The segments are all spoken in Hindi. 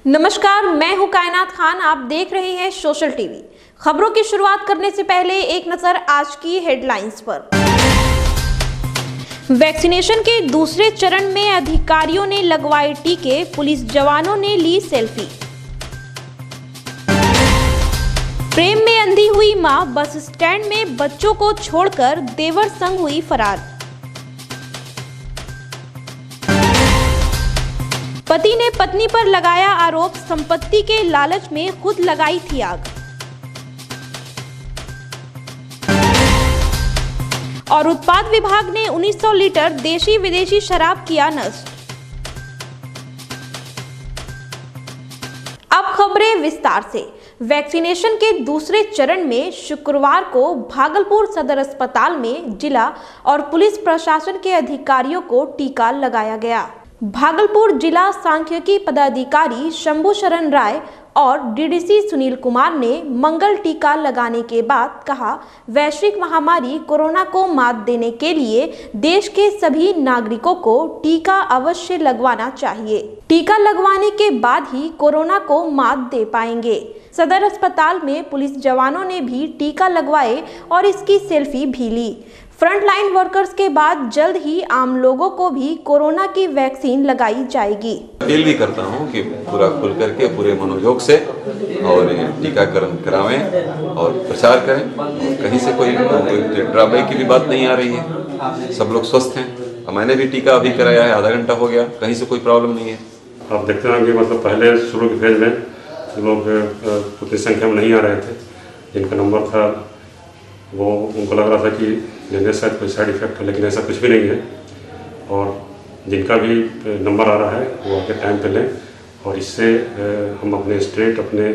नमस्कार, मैं हूं कायनात खान। आप देख रहे हैं सोशल टीवी। खबरों की शुरुआत करने से पहले एक नजर आज की हेडलाइंस पर। वैक्सीनेशन के दूसरे चरण में अधिकारियों ने लगवाए टीके, पुलिस जवानों ने ली सेल्फी। प्रेम में अंधी हुई मां, बस स्टैंड में बच्चों को छोड़कर देवर संग हुई फरार। पति ने पत्नी पर लगाया आरोप, संपत्ति के लालच में खुद लगाई थी आग। और उत्पाद विभाग ने 1900 लीटर देशी विदेशी शराब किया नष्ट। अब खबरें विस्तार से। वैक्सीनेशन के दूसरे चरण में शुक्रवार को भागलपुर सदर अस्पताल में जिला और पुलिस प्रशासन के अधिकारियों को टीका लगाया गया। भागलपुर जिला सांख्यिकी पदाधिकारी शंभू शरण राय और डीडीसी सुनील कुमार ने मंगल टीका लगाने के बाद कहा, वैश्विक महामारी कोरोना को मात देने के लिए देश के सभी नागरिकों को टीका अवश्य लगवाना चाहिए। टीका लगवाने के बाद ही कोरोना को मात दे पाएंगे। सदर अस्पताल में पुलिस जवानों ने भी टीका लगवाए और इसकी सेल्फी भी ली। फ्रंटलाइन वर्कर्स के बाद जल्द ही आम लोगों को भी कोरोना की वैक्सीन लगाई जाएगी। अपील भी करता हूं कि पूरा खुल करके पूरे मनोयोग से और टीकाकरण करावें और प्रचार करें। कहीं से कोई ड्रॉबैक की भी बात नहीं आ रही है, सब लोग स्वस्थ हैं। मैंने भी टीका अभी कराया है, आधा घंटा हो गया, कहीं से कोई प्रॉब्लम नहीं है। आप देखते हैं कि मतलब पहले शुरू के फेज में लोग उतनी संख्या में नहीं आ रहे थे, जिनका नंबर था वो उनको लग रहा था कि लेने से कोई साइड इफेक्ट है, लेकिन ऐसा कुछ भी नहीं है। और जिनका भी नंबर आ रहा है वो आगे टाइम पे लें और इससे हम अपने स्टेट, अपने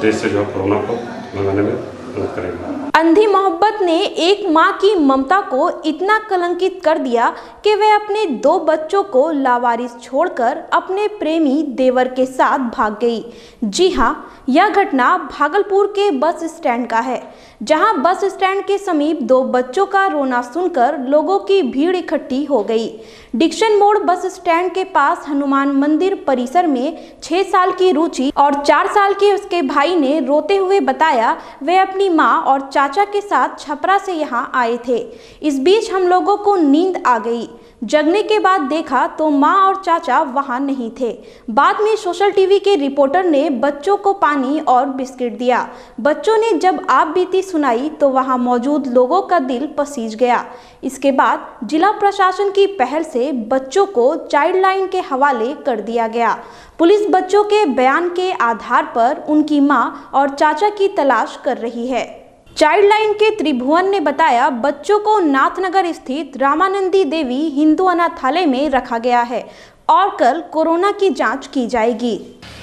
देश से जो है कोरोना को भगाने में मदद करेंगे। अंधी मोहब्बत ने एक मां की ममता को इतना कलंकित कर दिया कि वह अपने 2 बच्चों को लावारिस छोड़कर अपने प्रेमी देवर के साथ भाग गई। जी हां, यह घटना भागलपुर के बस स्टैंड का है, जहां बस स्टैंड के समीप 2 बच्चों का रोना सुनकर लोगों की भीड़ इकट्ठी हो गई। डिक्शन मोड़ बस स्टैंड के पास हनुमान मंदिर परिसर में 6 साल की रुचि और 4 साल के उसके भाई ने रोते हुए बताया, वे अपनी मां और चाचा के साथ छपरा से यहां आए थे। इस बीच हम लोगों को नींद आ गई। जगने के बाद देखा तो मां और चाचा वहां नहीं थे। बाद में सोशल टीवी के रिपोर्टर ने बच्चों को पानी और बिस्किट दिया। बच्चों ने जब आप बीती सुनाई तो वहां मौजूद लोगों का दिल पसीज गया। इसके बाद जिला प्रशासन की पहल से बच्चों को चाइल्ड लाइन के हवाले कर दिया गया। पुलिस बच्चों के बयान के आधार पर उनकी मां और चाचा की तलाश कर रही है। चाइल्ड लाइन के त्रिभुवन ने बताया, बच्चों को नाथनगर स्थित रामानंदी देवी हिंदू अनाथालय में रखा गया है और कल कोरोना की जांच की जाएगी।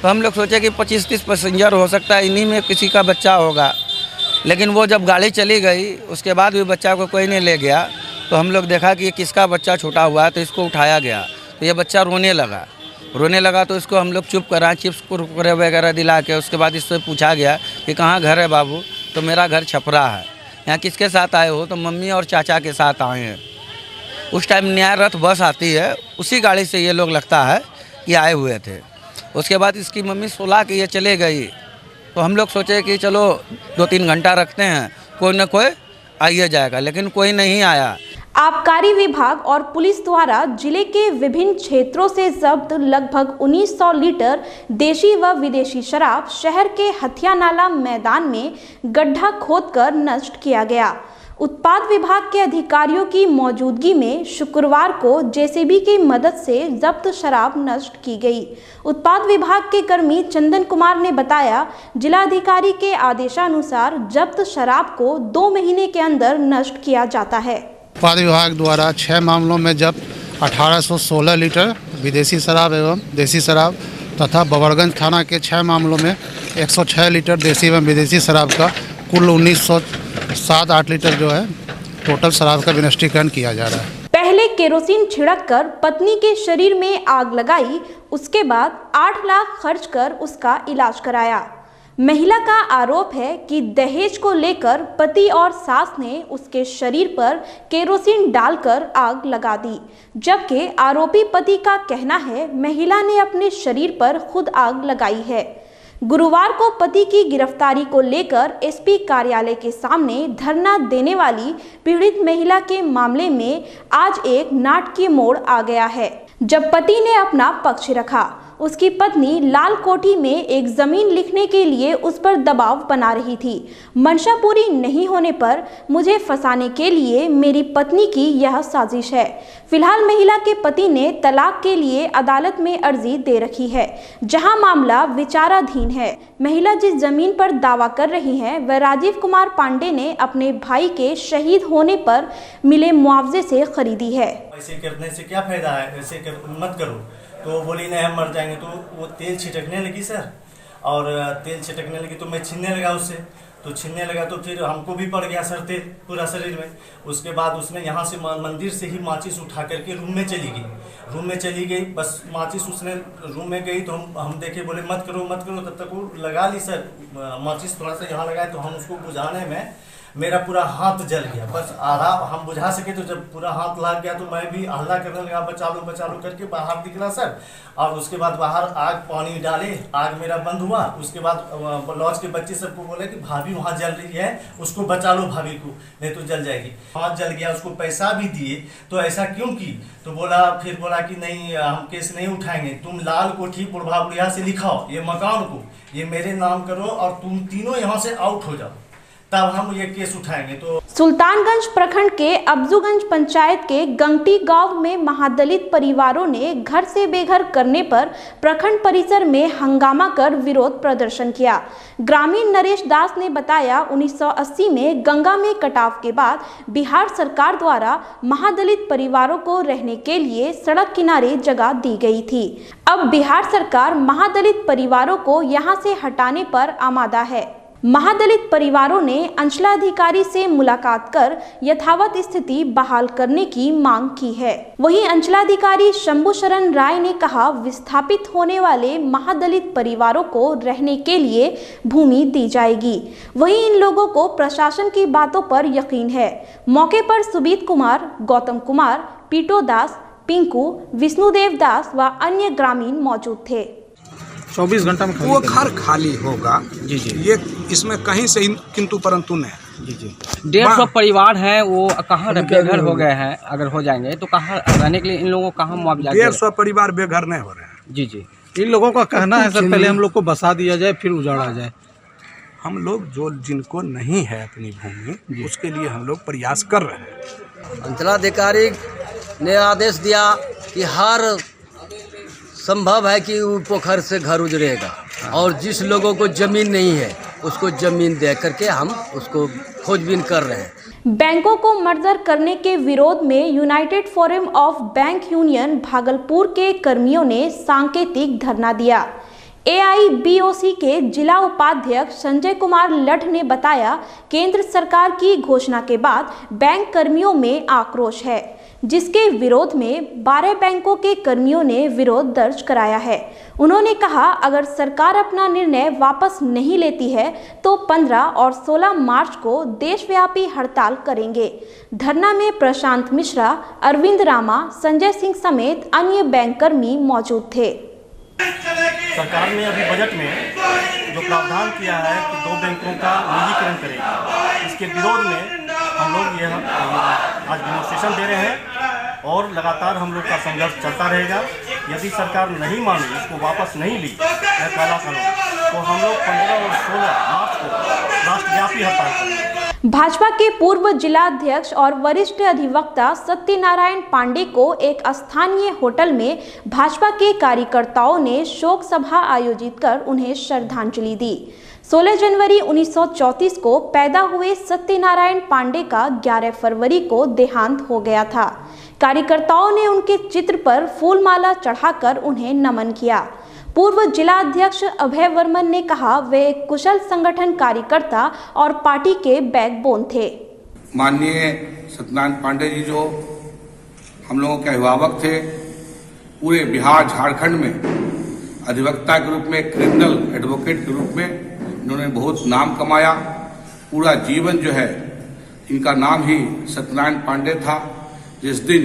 तो हम लोग सोचे कि 25-30 पैसेंजर हो सकता है, इन्हीं में किसी का बच्चा होगा, लेकिन वो जब गाड़ी चली गई उसके बाद भी बच्चा को कोई नहीं ले गया। तो हम लोग देखा कि किसका बच्चा छूटा हुआ है, तो इसको उठाया गया। तो ये बच्चा रोने लगा तो इसको हम लोग चुप कराएं, चिप्स कुरकुरे वगैरह दिला के। उसके बाद इससे पूछा गया कि कहाँ घर है बाबू, तो मेरा घर छपरा है। यहाँ किसके साथ आए हो, तो मम्मी और चाचा के साथ आए हैं। उस टाइम न्याय रथ बस आती है, उसी गाड़ी से ये लोग लगता है कि आए हुए थे। उसके बाद इसकी मम्मी सुला के ये चले गई। तो हम लोग सोचे कि चलो 2-3 घंटा रखते हैं, कोई ना कोई आइए जाएगा, लेकिन कोई नहीं आया। आबकारी विभाग और पुलिस द्वारा जिले के विभिन्न क्षेत्रों से जब्त लगभग 1900 लीटर देशी व विदेशी शराब शहर के हथिया नाला मैदान में गड्ढा खोदकर नष्ट किया गया। उत्पाद विभाग के अधिकारियों की मौजूदगी में शुक्रवार को जेसीबी की मदद से जब्त शराब नष्ट की गई। उत्पाद विभाग के कर्मी चंदन कुमार ने बताया, जिलाधिकारी के आदेशानुसार जब्त शराब को 2 महीने के अंदर नष्ट किया जाता है। उत्पाद विभाग द्वारा 6 मामलों में जब्त 1816 लीटर विदेशी शराब एवं देसी शराब तथा बबरगंज थाना के 6 मामलों में 106 लीटर देसी एवं विदेशी शराब का कुल 1907-8 लीटर जो है टोटल शराब का विनिष्टीकरण किया जा रहा है। पहले केरोसिन छिड़ककर पत्नी के शरीर में आग लगाई, उसके बाद 8 लाख खर्च कर उसका इलाज कराया। महिला का आरोप है कि दहेज को लेकर पति और सास ने उसके शरीर पर केरोसिन डालकर आग लगा दी, जबकि आरोपी पति का कहना है महिला ने अपने शरीर पर खुद आग लगाई है। गुरुवार को पति की गिरफ्तारी को लेकर एसपी कार्यालय के सामने धरना देने वाली पीड़ित महिला के मामले में आज एक नाटकीय मोड़ आ गया है। जब पति ने अपना पक्ष रखा, उसकी पत्नी लाल कोठी में एक जमीन लिखने के लिए उस पर दबाव बना रही थी। मंशा पूरी नहीं होने पर मुझे फंसाने के लिए मेरी पत्नी की यह साजिश है। फिलहाल महिला के पति ने तलाक के लिए अदालत में अर्जी दे रखी है, जहां मामला विचाराधीन है। महिला जिस जमीन पर दावा कर रही हैं, वह राजीव कुमार पांडे ने अपने भाई के शहीद होने पर मिले मुआवजे से खरीदी है। ऐसे करने से क्या फायदा है, ऐसे मत करो। तो बोली नहीं हम मर जाएंगे। तो वो तेल छिटकने लगी सर, और तेल छिटकने लगी तो मैं छीनने लगा उससे, तो छीनने लगा तो फिर हमको भी पड़ गया सर तेल पूरा शरीर में। उसके बाद उसने यहाँ से मंदिर से ही माचिस उठा करके रूम में चली गई। बस माचिस उसने रूम में गई तो हम देखे, बोले मत करो मत करो, तब तक वो लगा ली सर माचिस थोड़ा सा यहाँ लगाए। तो हम उसको बुझाने में मेरा पूरा हाथ जल गया, बस आधा हम बुझा सके। तो जब पूरा हाथ लग गया तो मैं भी हल्ला करने लगा, बचा लो करके बाहर निकला सर। और उसके बाद बाहर आग पानी डाले, आग मेरा बंद हुआ। उसके बाद लॉज के बच्चे सबको बोले कि भाभी वहाँ जल रही है, उसको बचा लो भाभी को, नहीं तो जल जाएगी। हाथ जल गया, उसको पैसा भी दिए। तो ऐसा क्यों की? तो फिर बोला कि नहीं हम केस नहीं उठाएंगे, तुम लाल कोठी बुढ़वा बुढ़िया से लिखाओ ये मकान को, ये मेरे नाम करो और तुम तीनों यहाँ से आउट हो जाओ, तब हम ये केस उठाएंगे। तो सुल्तानगंज प्रखंड के अब्जूगंज पंचायत के गंगटी गांव में महादलित परिवारों ने घर से बेघर करने पर प्रखंड परिसर में हंगामा कर विरोध प्रदर्शन किया। ग्रामीण नरेश दास ने बताया, 1980 में गंगा में कटाव के बाद बिहार सरकार द्वारा महादलित परिवारों को रहने के लिए सड़क किनारे जगह दी गई थी। अब बिहार सरकार महादलित परिवारों को यहां से हटाने पर आमादा है। महादलित परिवारों ने अंचलाधिकारी से मुलाकात कर यथावत स्थिति बहाल करने की मांग की है। वहीं अंचलाधिकारी शंभू शरण राय ने कहा, विस्थापित होने वाले महादलित परिवारों को रहने के लिए भूमि दी जाएगी। वहीं इन लोगों को प्रशासन की बातों पर यकीन है। मौके पर सुबीत कुमार, गौतम कुमार, पीटो दास, पिंकू, विष्णुदेव दास व अन्य ग्रामीण मौजूद थे। 24 घंटा में वो घर खाली होगा। जी जी, ये इसमें कहीं से किंतु परंतु नहीं। जी जी, 150 परिवार हैं, वो कहाँ बेघर हो गए हैं। अगर हो जाएंगे तो कहाँ रहने के लिए इन लोगों को कहाँ मुआवजा? 150 परिवार बेघर नहीं हो रहे हैं। जी जी, इन लोगों का कहना है सर पहले हम लोग को बसा दिया जाए फिर उजाड़ा जाए। हम लोग जो जिनको नहीं है अपनी भूमि, उसके लिए हम लोग प्रयास कर रहे हैं। अंचलाधिकारी ने आदेश दिया कि हर संभव है कि पोखर से घर उजड़ेगा, और जिस लोगों को जमीन नहीं है उसको जमीन दे करके हम उसको खोजबीन कर रहे हैं। बैंकों को मर्जर करने के विरोध में United forum of bank union Bhagalpur के कर्मियों ने सांकेतिक धरना दिया। AIBOC के जिला उपाध्यक्ष संजय कुमार लठ ने बताया, केंद्र सरकार की घोषणा के बाद बैंक कर्मियों में आक्रोश है, जिसके विरोध में 12 बैंकों के कर्मियों ने विरोध दर्ज कराया है। उन्होंने कहा, अगर सरकार अपना निर्णय वापस नहीं लेती है तो 15 और 16 मार्च को देशव्यापी हड़ताल करेंगे। धरना में प्रशांत मिश्रा, अरविंद रामा, संजय सिंह समेत अन्य बैंक कर्मी मौजूद थे। सरकार ने अभी बजट में जो प्रावधान किया है कि 2 बैंकों का निजीकरण करेगा, इसके विरोध में हम लोग ये आज डेमोन्स्ट्रेशन दे रहे हैं और लगातार हम लोग का संघर्ष चलता रहेगा। यदि सरकार नहीं मानी, इसको वापस नहीं ली काला कानून, तो हम लोग 15 और 16 मार्च को राष्ट्रव्यापी हड़ताल करेंगे। भाजपा के पूर्व जिलाध्यक्ष और वरिष्ठ अधिवक्ता सत्यनारायण पांडे को एक स्थानीय होटल में भाजपा के कार्यकर्ताओं ने शोक सभा आयोजित कर उन्हें श्रद्धांजलि दी। 16 जनवरी 1934 को पैदा हुए सत्यनारायण पांडे का 11 फरवरी को देहांत हो गया था। कार्यकर्ताओं ने उनके चित्र पर फूलमाला चढ़ाकर उन्हें नमन किया। पूर्व जिला अध्यक्ष अभय वर्मन ने कहा, वे एक कुशल संगठन कार्यकर्ता और पार्टी के बैकबोन थे। माननीय सत्यनारायण पांडे जी जो हम लोगों के अभिभावक थे, पूरे बिहार झारखंड में अधिवक्ता के रूप में, क्रिमिनल एडवोकेट के रूप में इन्होंने बहुत नाम कमाया। पूरा जीवन जो है इनका नाम ही सत्यनारायण पांडे था। जिस दिन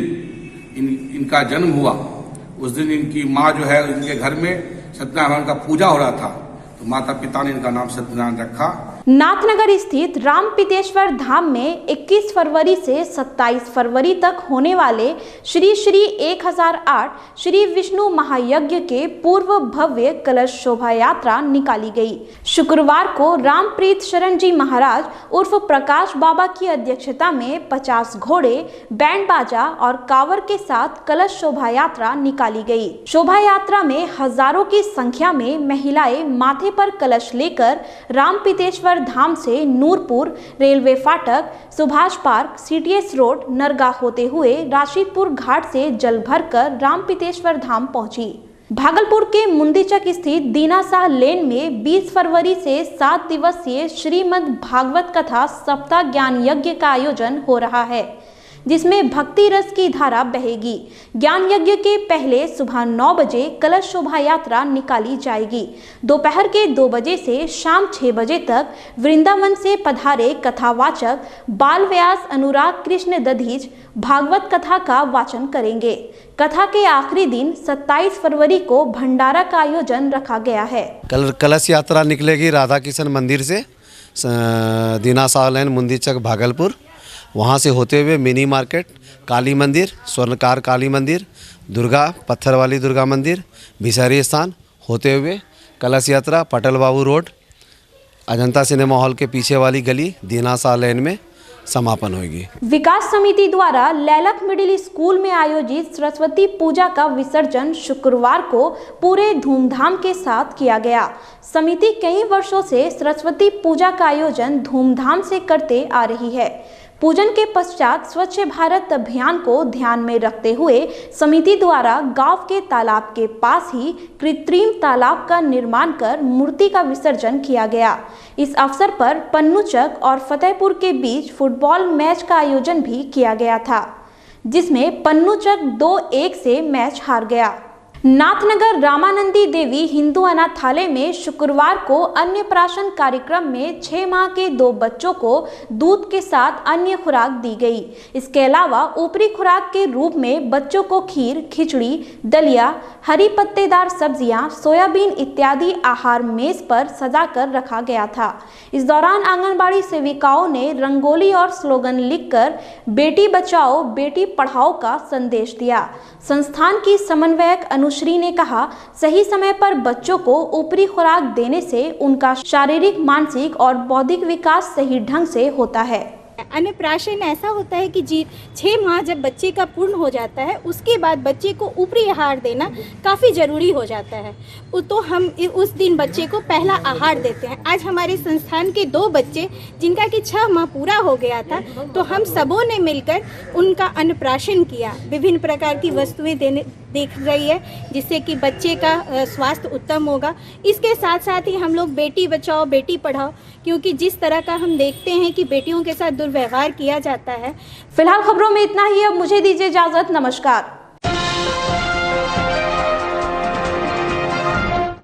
इनका जन्म हुआ उस दिन इनकी माँ जो है, इनके घर में सत्यनारायण का पूजा हो रहा था, तो माता पिता ने इनका नाम सत्यनारायण रखा। नाथनगर स्थित रामपितेश्वर धाम में 21 फरवरी से 27 फरवरी तक होने वाले श्री श्री 1008 श्री विष्णु महायज्ञ के पूर्व भव्य कलश शोभा यात्रा निकाली गई। शुक्रवार को रामप्रीत शरण जी महाराज उर्फ प्रकाश बाबा की अध्यक्षता में 50 घोड़े, बैंड बाजा और कांवर के साथ कलश शोभा यात्रा निकाली गई। शोभा यात्रा में हजारों की संख्या में महिलाएं माथे पर कलश लेकर रामपितेश्वर धाम से नूरपुर रेलवे फाटक, Subhash park, CTS road, Narga होते हुए राशिदपुर घाट से जल भरकर रामपितेश्वर धाम पहुंची। भागलपुर के मुंदीचक स्थित दीनाशाह लेन में 20 फरवरी से 7 दिवसीय श्रीमद् भागवत कथा सप्ताह ज्ञान यज्ञ का आयोजन हो रहा है, जिसमें भक्ति रस की धारा बहेगी। ज्ञान यज्ञ के पहले सुबह 9 बजे कलश शोभा यात्रा निकाली जाएगी। दोपहर के 2 बजे से शाम 6 बजे तक वृंदावन से पधारे कथावाचक बाल व्यास अनुराग कृष्ण दधीच भागवत कथा का वाचन करेंगे। कथा के आखिरी दिन 27 फरवरी को भंडारा का आयोजन रखा गया है। कलश यात्रा निकलेगी राधा कृष्ण मंदिर से दीनाशाह लेन मुंदीचक भागलपुर, वहाँ से होते हुए मिनी मार्केट, काली मंदिर, स्वर्णकार काली मंदिर, दुर्गा पत्थर वाली दुर्गा मंदिर, भिसारी स्थान होते हुए कलश यात्रा पटल बाबू रोड, अजंता सिनेमा हॉल के पीछे वाली गली दीनाशाह लेन में समापन होगी। विकास समिति द्वारा लैलक मिडिल स्कूल में आयोजित सरस्वती पूजा का विसर्जन शुक्रवार को पूरे धूमधाम के साथ किया गया। समिति कई वर्षों से सरस्वती पूजा का आयोजन धूमधाम से करते आ रही है। पूजन के पश्चात स्वच्छ भारत अभियान को ध्यान में रखते हुए समिति द्वारा गांव के तालाब के पास ही कृत्रिम तालाब का निर्माण कर मूर्ति का विसर्जन किया गया। इस अवसर पर पन्नूचक और फतेहपुर के बीच फुटबॉल मैच का आयोजन भी किया गया था, जिसमें पन्नूचक 2-1 से मैच हार गया। नाथनगर रामानंदी देवी हिंदू अनाथालय में शुक्रवार को अन्नप्राशन कार्यक्रम में 6 माह के 2 बच्चों को दूध के साथ अन्य खुराक दी गई। इसके अलावा ऊपरी खुराक के रूप में बच्चों को खीर, खिचड़ी, दलिया, हरी पत्तेदार सब्जियां, सोयाबीन इत्यादि आहार मेज पर सजाकर रखा गया था। इस दौरान आंगनबाड़ी सेविकाओं ने रंगोली और स्लोगन लिखकर बेटी बचाओ बेटी पढ़ाओ का संदेश दिया। संस्थान की समन्वयक अनुश्री ने कहा, सही समय पर बच्चों को ऊपरी खुराक देने से उनका शारीरिक, मानसिक और बौद्धिक विकास सही ढंग से होता है। अन्नप्राशन ऐसा होता है कि 6 माह जब बच्चे का पूर्ण हो जाता है उसके बाद बच्चे को ऊपरी आहार देना काफ़ी ज़रूरी हो जाता है। तो हम उस दिन बच्चे को पहला आहार देते हैं। आज हमारे संस्थान के 2 बच्चे जिनका कि 6 माह पूरा हो गया था, तो हम सबों ने मिलकर उनका अन्नप्राशन किया। विभिन्न प्रकार की वस्तुएं देख रही है जिससे कि बच्चे का स्वास्थ्य उत्तम होगा। इसके साथ साथ ही हम लोग बेटी बचाओ बेटी पढ़ाओ, क्योंकि जिस तरह का हम देखते हैं कि बेटियों के साथ दुर्व्यवहार किया जाता है। फिलहाल खबरों में इतना ही। अब मुझे दीजिए इजाजत। नमस्कार।